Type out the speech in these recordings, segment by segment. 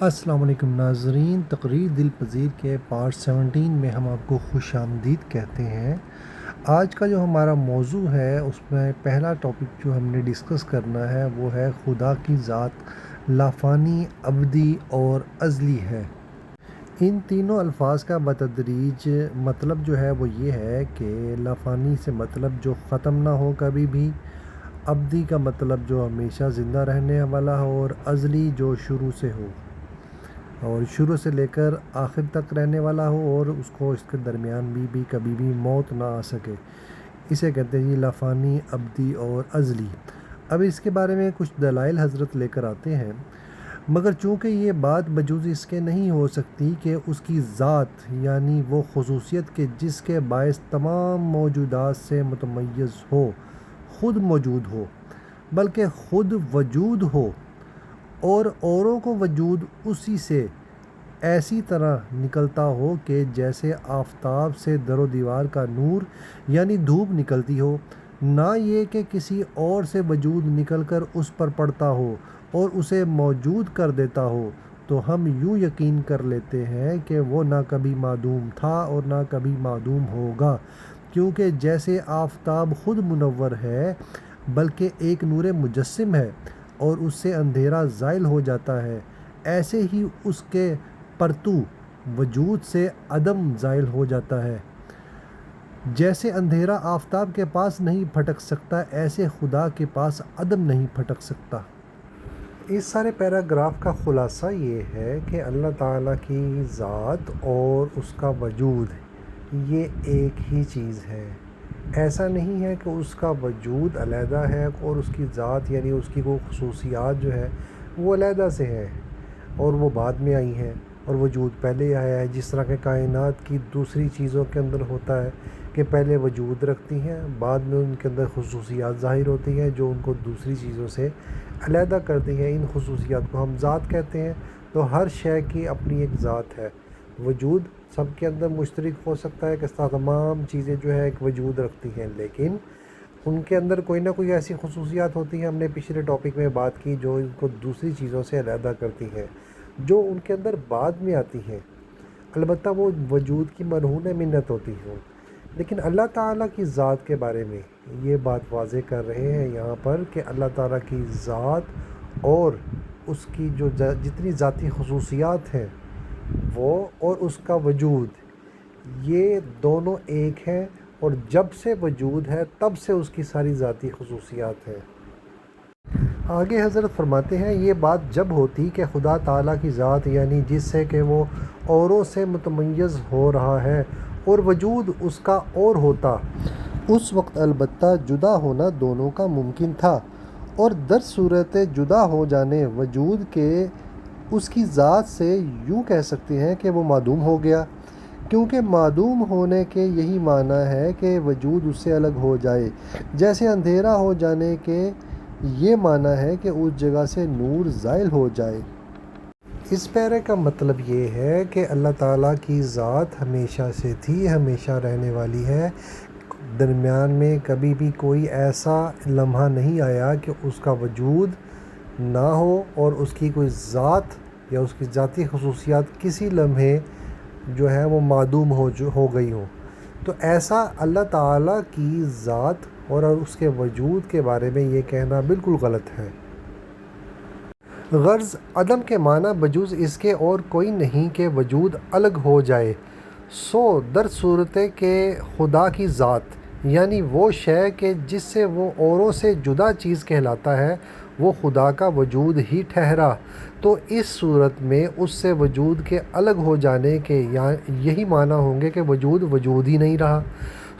السلام علیکم ناظرین، تقریر دل پذیر کے پارٹ 17 میں ہم آپ کو خوش آمدید کہتے ہیں۔ آج کا جو ہمارا موضوع ہے اس میں پہلا ٹاپک جو ہم نے ڈسکس کرنا ہے وہ ہے خدا کی ذات لافانی، ابدی اور ازلی ہے۔ ان تینوں الفاظ کا بتدریج مطلب جو ہے وہ یہ ہے کہ لافانی سے مطلب جو ختم نہ ہو کبھی بھی، ابدی کا مطلب جو ہمیشہ زندہ رہنے والا ہو، اور ازلی جو شروع سے ہو اور شروع سے لے کر آخر تک رہنے والا ہو، اور اس کو اس کے درمیان بھی کبھی بھی موت نہ آ سکے۔ اسے کہتے ہیں لافانی، ابدی اور ازلی۔ اب اس کے بارے میں کچھ دلائل حضرت لے کر آتے ہیں، مگر چونکہ یہ بات بجوز اس کے نہیں ہو سکتی کہ اس کی ذات یعنی وہ خصوصیت کہ جس کے باعث تمام موجودات سے متمیز ہو خود موجود ہو، بلکہ خود وجود ہو اور اوروں کو وجود اسی سے ایسی طرح نکلتا ہو کہ جیسے آفتاب سے در و دیوار کا نور یعنی دھوپ نکلتی ہو، نہ یہ کہ کسی اور سے وجود نکل کر اس پر پڑتا ہو اور اسے موجود کر دیتا ہو، تو ہم یوں یقین کر لیتے ہیں کہ وہ نہ کبھی معدوم تھا اور نہ کبھی معدوم ہوگا، کیونکہ جیسے آفتاب خود منور ہے بلکہ ایک نور مجسم ہے اور اس سے اندھیرا زائل ہو جاتا ہے، ایسے ہی اس کے پرتو وجود سے عدم زائل ہو جاتا ہے۔ جیسے اندھیرا آفتاب کے پاس نہیں پھٹک سکتا، ایسے خدا کے پاس عدم نہیں پھٹک سکتا۔ اس سارے پیراگراف کا خلاصہ یہ ہے کہ اللہ تعالیٰ کی ذات اور اس کا وجود یہ ایک ہی چیز ہے۔ ایسا نہیں ہے کہ اس کا وجود علیحدہ ہے اور اس کی ذات یعنی اس کی وہ خصوصیات جو ہے وہ علیحدہ سے ہیں اور وہ بعد میں آئی ہیں، اور وجود پہلے آیا ہے، جس طرح کہ کائنات کی دوسری چیزوں کے اندر ہوتا ہے کہ پہلے وجود رکھتی ہیں، بعد میں ان کے اندر خصوصیات ظاہر ہوتی ہیں جو ان کو دوسری چیزوں سے علیحدہ کرتی ہیں۔ ان خصوصیات کو ہم ذات کہتے ہیں۔ تو ہر شے کی اپنی ایک ذات ہے۔ وجود سب کے اندر مشترک ہو سکتا ہے کہ تمام چیزیں جو ہے ایک وجود رکھتی ہیں، لیکن ان کے اندر کوئی نہ کوئی ایسی خصوصیات ہوتی ہیں، ہم نے پچھلے ٹاپک میں بات کی، جو ان کو دوسری چیزوں سے علیحدہ کرتی ہیں، جو ان کے اندر بعد میں آتی ہیں، البتہ وہ وجود کی مرہون منت ہوتی ہیں۔ لیکن اللہ تعالیٰ کی ذات کے بارے میں یہ بات واضح کر رہے ہیں یہاں پر کہ اللہ تعالیٰ کی ذات اور اس کی جو جتنی ذاتی خصوصیات ہیں وہ اور اس کا وجود یہ دونوں ایک ہیں، اور جب سے وجود ہے تب سے اس کی ساری ذاتی خصوصیات ہیں۔ آگے حضرت فرماتے ہیں یہ بات جب ہوتی کہ خدا تعالیٰ کی ذات یعنی جس سے کہ وہ اوروں سے متمیز ہو رہا ہے اور وجود اس کا اور ہوتا، اس وقت البتہ جدا ہونا دونوں کا ممکن تھا، اور در صورت جدا ہو جانے وجود کے اس کی ذات سے یوں کہہ سکتے ہیں کہ وہ معدوم ہو گیا، کیونکہ معدوم ہونے کے یہی معنی ہے کہ وجود اس سے الگ ہو جائے، جیسے اندھیرا ہو جانے کے یہ معنی ہے کہ اس جگہ سے نور زائل ہو جائے۔ اس پیرے کا مطلب یہ ہے کہ اللہ تعالیٰ کی ذات ہمیشہ سے تھی، ہمیشہ رہنے والی ہے، درمیان میں کبھی بھی کوئی ایسا لمحہ نہیں آیا کہ اس کا وجود نہ ہو اور اس کی کوئی ذات یا اس کی ذاتی خصوصیات کسی لمحے جو ہے وہ معدوم ہو گئی ہو۔ تو ایسا اللہ تعالیٰ کی ذات اور اس کے وجود کے بارے میں یہ کہنا بالکل غلط ہے۔ غرض عدم کے معنی بجوز اس کے اور کوئی نہیں کہ وجود الگ ہو جائے۔ سو در صورت کہ خدا کی ذات یعنی وہ شے کہ جس سے وہ اوروں سے جدا چیز کہلاتا ہے وہ خدا کا وجود ہی ٹھہرا، تو اس صورت میں اس سے وجود کے الگ ہو جانے کے یہی معنی ہوں گے کہ وجود ہی نہیں رہا۔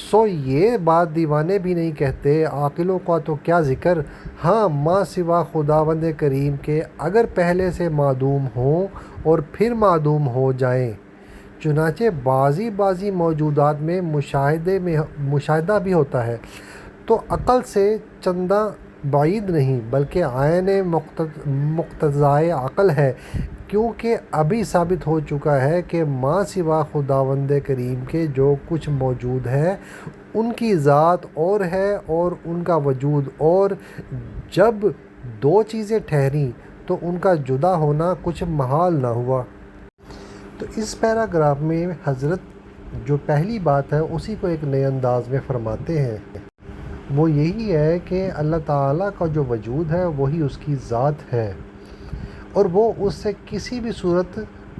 سو یہ بات دیوانے بھی نہیں کہتے، عاقلوں کا تو کیا ذکر، ہاں ما سوا خداوند کریم کے اگر پہلے سے معدوم ہوں اور پھر معدوم ہو جائیں۔ چنانچہ بعضی موجودات میں مشاہدہ بھی ہوتا ہے، تو عقل سے چنداں بعید نہیں بلکہ عین مقتضائے عقل ہے، کیونکہ ابھی ثابت ہو چکا ہے کہ ما سوا خداوند کریم کے جو کچھ موجود ہے ان کی ذات اور ہے اور ان کا وجود اور۔ جب دو چیزیں ٹھہریں تو ان کا جدا ہونا کچھ محال نہ ہوا۔ تو اس پیراگراف میں حضرت جو پہلی بات ہے اسی کو ایک نئے انداز میں فرماتے ہیں، وہ یہی ہے کہ اللہ تعالیٰ کا جو وجود ہے وہی اس کی ذات ہے، اور وہ اس سے کسی بھی صورت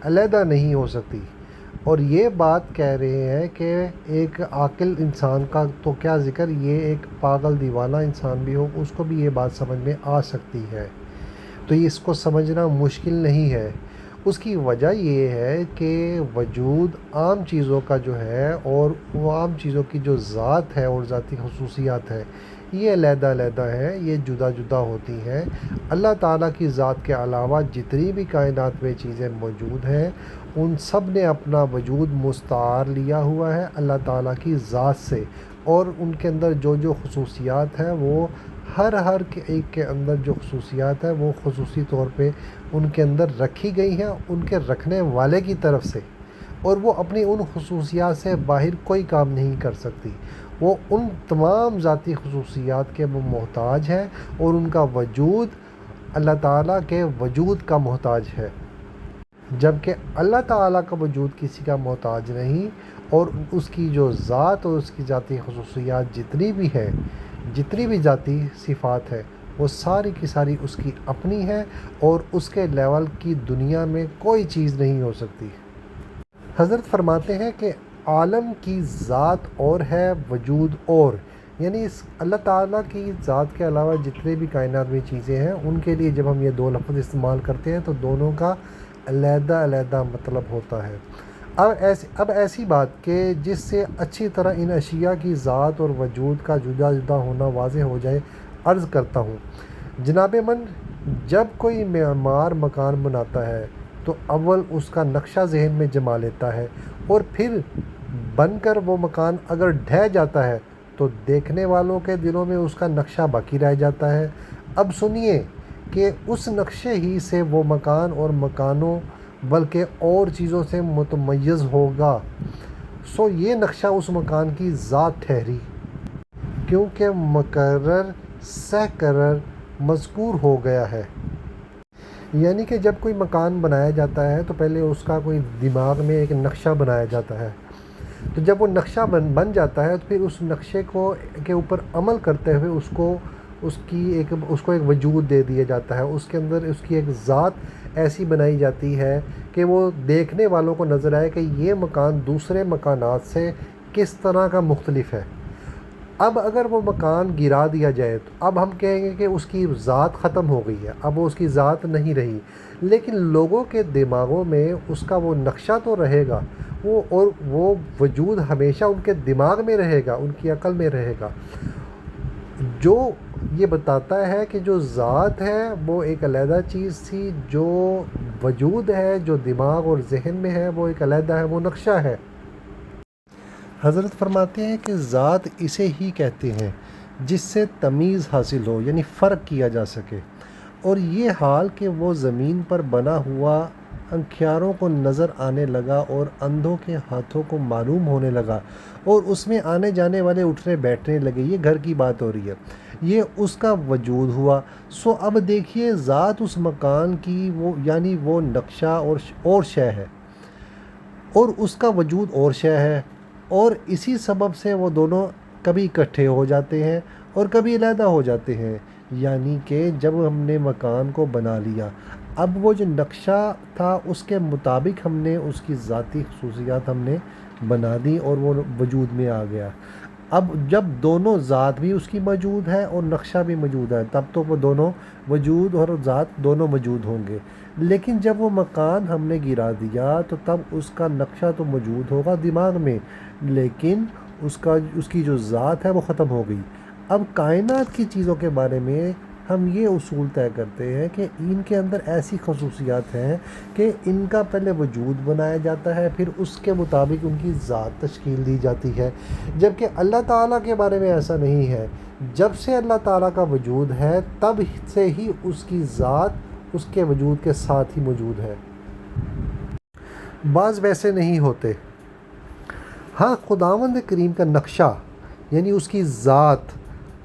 علیحدہ نہیں ہو سکتی۔ اور یہ بات کہہ رہے ہیں کہ ایک عاقل انسان کا تو کیا ذکر، یہ ایک پاگل دیوانہ انسان بھی ہو اس کو بھی یہ بات سمجھ میں آ سکتی ہے، تو یہ اس کو سمجھنا مشکل نہیں ہے۔ اس کی وجہ یہ ہے کہ وجود عام چیزوں کا جو ہے، اور وہ عام چیزوں کی جو ذات ہے اور ذاتی خصوصیات ہے یہ علیحدہ علیحدہ ہے، یہ جدا جدا ہوتی ہیں۔ اللہ تعالیٰ کی ذات کے علاوہ جتنی بھی کائنات میں چیزیں موجود ہیں ان سب نے اپنا وجود مستعار لیا ہوا ہے اللہ تعالیٰ کی ذات سے، اور ان کے اندر جو جو خصوصیات ہیں وہ ہر ایک کے اندر جو خصوصیات ہیں وہ خصوصی طور پہ ان کے اندر رکھی گئی ہیں ان کے رکھنے والے کی طرف سے، اور وہ اپنی ان خصوصیات سے باہر کوئی کام نہیں کر سکتی۔ وہ ان تمام ذاتی خصوصیات کے وہ محتاج ہیں، اور ان کا وجود اللہ تعالیٰ کے وجود کا محتاج ہے، جبکہ اللہ تعالیٰ کا وجود کسی کا محتاج نہیں، اور اس کی جو ذات اور اس کی ذاتی خصوصیات جتنی بھی ہیں، جتنی بھی ذاتی صفات ہے وہ ساری کی ساری اس کی اپنی ہے، اور اس کے لیول کی دنیا میں کوئی چیز نہیں ہو سکتی۔ حضرت فرماتے ہیں کہ عالم کی ذات اور ہے وجود اور، یعنی اس اللہ تعالیٰ کی ذات کے علاوہ جتنے بھی کائنات میں چیزیں ہیں ان کے لیے جب ہم یہ دو لفظ استعمال کرتے ہیں تو دونوں کا علیحدہ علیحدہ مطلب ہوتا ہے۔ اب ایسی بات کہ جس سے اچھی طرح ان اشیاء کی ذات اور وجود کا جدا جدا ہونا واضح ہو جائے عرض کرتا ہوں۔ جناب من، جب کوئی معمار مکان بناتا ہے تو اول اس کا نقشہ ذہن میں جما لیتا ہے، اور پھر بن کر وہ مکان اگر ڈھہ جاتا ہے تو دیکھنے والوں کے دلوں میں اس کا نقشہ باقی رہ جاتا ہے۔ اب سنیے کہ اس نقشے ہی سے وہ مکان اور مکانوں بلکہ اور چیزوں سے متمیز ہوگا، سو یہ نقشہ اس مکان کی ذات ٹھہری، کیونکہ مقرر سہ قرر مذکور ہو گیا ہے۔ یعنی کہ جب کوئی مکان بنایا جاتا ہے تو پہلے اس کا کوئی دماغ میں ایک نقشہ بنایا جاتا ہے، تو جب وہ نقشہ بن جاتا ہے تو پھر اس نقشے کے اوپر عمل کرتے ہوئے اس کو ایک وجود دے دیا جاتا ہے، اس کے اندر اس کی ایک ذات ایسی بنائی جاتی ہے کہ وہ دیکھنے والوں کو نظر آئے کہ یہ مکان دوسرے مکانات سے کس طرح کا مختلف ہے۔ اب اگر وہ مکان گرا دیا جائے تو اب ہم کہیں گے کہ اس کی ذات ختم ہو گئی ہے، اب وہ اس کی ذات نہیں رہی، لیکن لوگوں کے دماغوں میں اس کا وہ نقشہ تو رہے گا، اور وہ وجود ہمیشہ ان کے دماغ میں رہے گا، ان کی عقل میں رہے گا، جو یہ بتاتا ہے کہ جو ذات ہے وہ ایک علیحدہ چیز تھی، جو وجود ہے جو دماغ اور ذہن میں ہے وہ ایک علیحدہ ہے، وہ نقشہ ہے۔ حضرت فرماتے ہیں کہ ذات اسے ہی کہتے ہیں جس سے تمیز حاصل ہو، یعنی فرق کیا جا سکے، اور یہ حال کہ وہ زمین پر بنا ہوا انکھیاروں کو نظر آنے لگا اور اندھوں کے ہاتھوں کو معلوم ہونے لگا، اور اس میں آنے جانے والے اٹھنے بیٹھنے لگے، یہ گھر کی بات ہو رہی ہے، یہ اس کا وجود ہوا۔ سو اب دیکھیے ذات اس مکان کی یعنی وہ نقشہ اور شے ہے، اور اس کا وجود اور شے ہے، اور اسی سبب سے وہ دونوں کبھی اکٹھے ہو جاتے ہیں اور کبھی علیحدہ ہو جاتے ہیں۔ یعنی کہ جب ہم نے مکان کو بنا لیا، اب وہ جو نقشہ تھا اس کے مطابق ہم نے اس کی ذاتی خصوصیات ہم نے بنا دی اور وہ وجود میں آ گیا۔ اب جب دونوں ذات بھی اس کی موجود ہے اور نقشہ بھی موجود ہے تب تو وہ دونوں وجود اور ذات دونوں موجود ہوں گے، لیکن جب وہ مکان ہم نے گرا دیا تو تب اس کا نقشہ تو موجود ہوگا دماغ میں، لیکن اس کی جو ذات ہے وہ ختم ہو گئی۔ اب کائنات کی چیزوں کے بارے میں ہم یہ اصول طے کرتے ہیں کہ ان کے اندر ایسی خصوصیات ہیں کہ ان کا پہلے وجود بنایا جاتا ہے، پھر اس کے مطابق ان کی ذات تشکیل دی جاتی ہے، جبکہ اللہ تعالیٰ کے بارے میں ایسا نہیں ہے۔ جب سے اللہ تعالیٰ کا وجود ہے تب سے ہی اس کی ذات اس کے وجود کے ساتھ ہی موجود ہے، بعض ویسے نہیں ہوتے۔ ہاں، خداوند کریم کا نقشہ یعنی اس کی ذات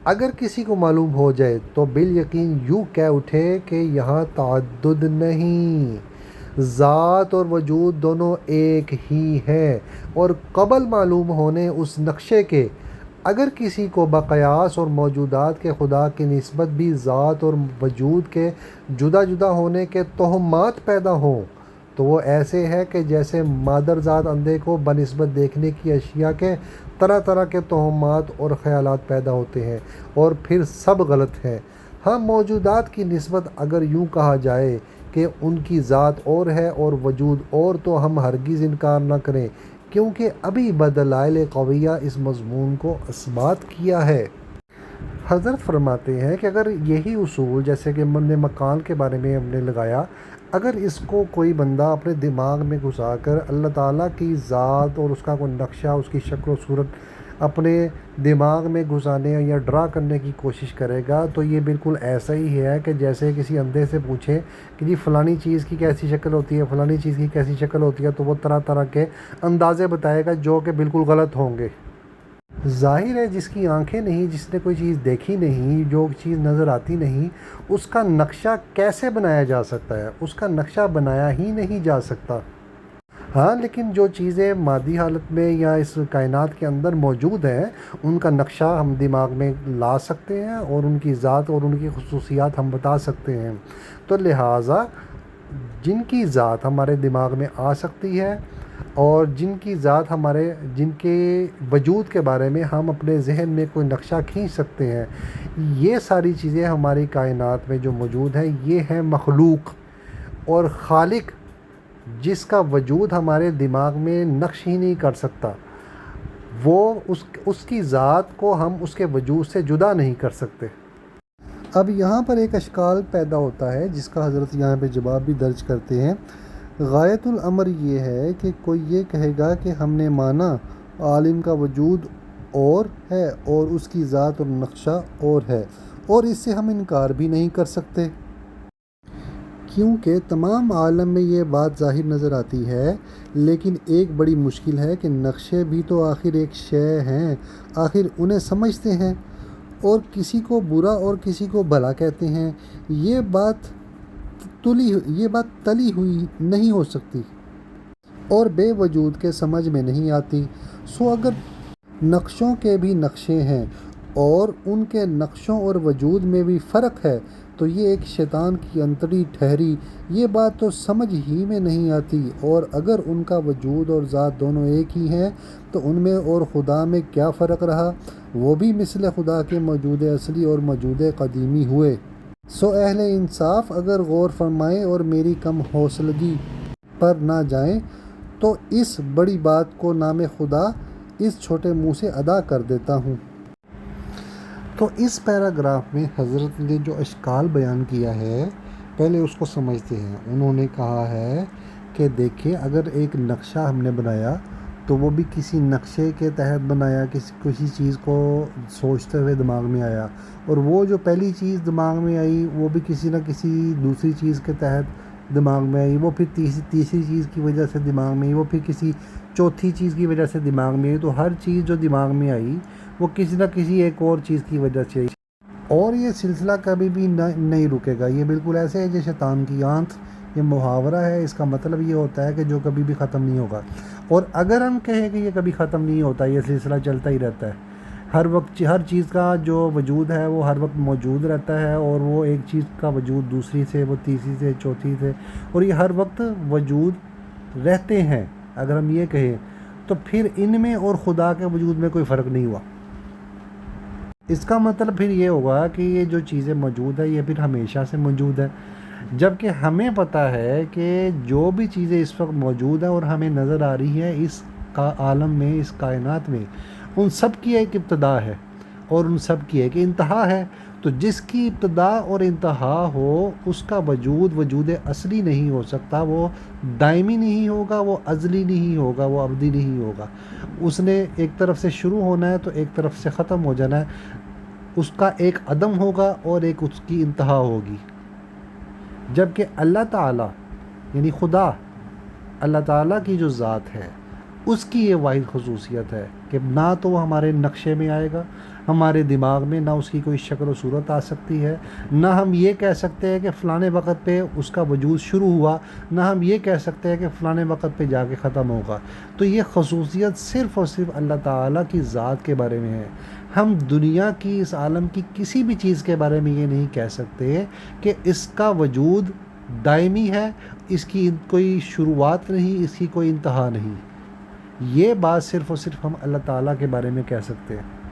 اگر کسی کو معلوم ہو جائے تو بالیقین یوں کہہ اٹھے کہ یہاں تعدد نہیں، ذات اور وجود دونوں ایک ہی ہے، اور قبل معلوم ہونے اس نقشے کے اگر کسی کو بقیاس اور موجودات کے خدا کی نسبت بھی ذات اور وجود کے جدا جدا ہونے کے توہمات پیدا ہوں تو وہ ایسے ہے کہ جیسے مادر ذات اندھے کو بنسبت دیکھنے کی اشیاء کے طرح طرح کے توہمات اور خیالات پیدا ہوتے ہیں، اور پھر سب غلط ہے۔ ہاں، موجودات کی نسبت اگر یوں کہا جائے کہ ان کی ذات اور ہے اور وجود اور، تو ہم ہرگز انکار نہ کریں، کیونکہ ابھی بدلائل قویہ اس مضمون کو اثبات کیا ہے۔ حضرت فرماتے ہیں کہ اگر یہی اصول جیسے کہ من مکان کے بارے میں ہم نے لگایا، اگر اس کو کوئی بندہ اپنے دماغ میں گھسا کر اللہ تعالیٰ کی ذات اور اس کا کوئی نقشہ، اس کی شکل و صورت اپنے دماغ میں گھسانے یا ڈرا کرنے کی کوشش کرے گا، تو یہ بالکل ایسا ہی ہے کہ جیسے کسی اندھے سے پوچھیں کہ جی فلانی چیز کی کیسی شکل ہوتی ہے، فلانی چیز کی کیسی شکل ہوتی ہے، تو وہ طرح طرح کے اندازے بتائے گا جو کہ بالکل غلط ہوں گے۔ ظاہر ہے جس کی آنکھیں نہیں، جس نے کوئی چیز دیکھی نہیں، جو چیز نظر آتی نہیں، اس کا نقشہ کیسے بنایا جا سکتا ہے؟ اس کا نقشہ بنایا ہی نہیں جا سکتا۔ ہاں، لیکن جو چیزیں مادی حالت میں یا اس کائنات کے اندر موجود ہیں، ان کا نقشہ ہم دماغ میں لا سکتے ہیں اور ان کی ذات اور ان کی خصوصیات ہم بتا سکتے ہیں۔ تو لہٰذا جن کی ذات ہمارے دماغ میں آ سکتی ہے اور جن کی ذات جن کے وجود کے بارے میں ہم اپنے ذہن میں کوئی نقشہ کھینچ سکتے ہیں، یہ ساری چیزیں ہماری کائنات میں جو موجود ہیں، یہ ہیں مخلوق، اور خالق جس کا وجود ہمارے دماغ میں نقش ہی نہیں کر سکتا، وہ اس کی ذات کو ہم اس کے وجود سے جدا نہیں کر سکتے۔ اب یہاں پر ایک اشکال پیدا ہوتا ہے جس کا حضرت یہاں پہ جواب بھی درج کرتے ہیں۔ غایت الامر یہ ہے کہ کوئی یہ کہے گا کہ ہم نے مانا عالم کا وجود اور ہے اور اس کی ذات اور نقشہ اور ہے، اور اس سے ہم انکار بھی نہیں کر سکتے، کیونکہ تمام عالم میں یہ بات ظاہر نظر آتی ہے۔ لیکن ایک بڑی مشکل ہے کہ نقشے بھی تو آخر ایک شے ہیں، آخر انہیں سمجھتے ہیں، اور کسی کو برا اور کسی کو بھلا کہتے ہیں۔ یہ بات تلی ہوئی نہیں ہو سکتی اور بے وجود کے سمجھ میں نہیں آتی۔ سو اگر نقشوں کے بھی نقشے ہیں اور ان کے نقشوں اور وجود میں بھی فرق ہے، تو یہ ایک شیطان کی انتڑی ٹھہری، یہ بات تو سمجھ ہی میں نہیں آتی۔ اور اگر ان کا وجود اور ذات دونوں ایک ہی ہیں تو ان میں اور خدا میں کیا فرق رہا؟ وہ بھی مثل خدا کے موجود اصلی اور موجود قدیمی ہوئے۔ سو اہل انصاف اگر غور فرمائیں اور میری کم حوصلگی پر نہ جائیں تو اس بڑی بات کو نام خدا اس چھوٹے منہ سے ادا کر دیتا ہوں۔ تو اس پیراگراف میں حضرت نے جو اشکال بیان کیا ہے، پہلے اس کو سمجھتے ہیں۔ انہوں نے کہا ہے کہ دیکھیں، اگر ایک نقشہ ہم نے بنایا تو وہ بھی کسی نقشے کے تحت بنایا، کسی چیز کو سوچتے ہوئے دماغ میں آیا، اور وہ جو پہلی چیز دماغ میں آئی وہ بھی کسی نہ کسی دوسری چیز کے تحت دماغ میں آئی، وہ پھر تیسری چیز کی وجہ سے دماغ میں آئی، وہ پھر کسی چوتھی چیز کی وجہ سے دماغ میں آئی۔ تو ہر چیز جو دماغ میں آئی وہ کسی نہ کسی ایک اور چیز کی وجہ سے آئی، اور یہ سلسلہ کبھی بھی نہیں رکے گا۔ یہ بالکل ایسے ہے جیسے شیطان کی آنت، یہ محاورہ ہے، اس کا مطلب یہ ہوتا ہے کہ جو کبھی بھی ختم نہیں ہوگا۔ اور اگر ہم کہیں کہ یہ کبھی ختم نہیں ہوتا، یہ سلسلہ چلتا ہی رہتا ہے، ہر وقت ہر چیز کا جو وجود ہے وہ ہر وقت موجود رہتا ہے، اور وہ ایک چیز کا وجود دوسری سے، وہ تیسری سے، چوتھی سے، اور یہ ہر وقت وجود رہتے ہیں، اگر ہم یہ کہیں تو پھر ان میں اور خدا کے وجود میں کوئی فرق نہیں ہوا۔ اس کا مطلب پھر یہ ہوگا کہ یہ جو چیزیں موجود ہیں یہ پھر ہمیشہ سے موجود ہیں، جبکہ ہمیں پتہ ہے کہ جو بھی چیزیں اس وقت موجود ہیں اور ہمیں نظر آ رہی ہے اس عالم میں، اس کائنات میں، ان سب کی ایک ابتدا ہے اور ان سب کی ایک انتہا ہے۔ تو جس کی ابتدا اور انتہا ہو اس کا وجود اصلی نہیں ہو سکتا، وہ دائمی نہیں ہوگا، وہ ازلی نہیں ہوگا، وہ ابدی نہیں ہوگا۔ اس نے ایک طرف سے شروع ہونا ہے تو ایک طرف سے ختم ہو جانا ہے، اس کا ایک عدم ہوگا اور ایک اس کی انتہا ہوگی۔ جبکہ اللہ تعالیٰ یعنی خدا، اللہ تعالیٰ کی جو ذات ہے اس کی یہ واحد خصوصیت ہے کہ نہ تو وہ ہمارے نقشے میں آئے گا، ہمارے دماغ میں، نہ اس کی کوئی شکل و صورت آ سکتی ہے، نہ ہم یہ کہہ سکتے ہیں کہ فلاں وقت پہ اس کا وجود شروع ہوا، نہ ہم یہ کہہ سکتے ہیں کہ فلاں وقت پہ جا کے ختم ہوگا۔ تو یہ خصوصیت صرف اور صرف اللہ تعالیٰ کی ذات کے بارے میں ہے۔ ہم دنیا کی، اس عالم کی کسی بھی چیز کے بارے میں یہ نہیں کہہ سکتے کہ اس کا وجود دائمی ہے، اس کی کوئی شروعات نہیں، اس کی کوئی انتہا نہیں۔ یہ بات صرف اور صرف ہم اللہ تعالیٰ کے بارے میں کہہ سکتے ہیں۔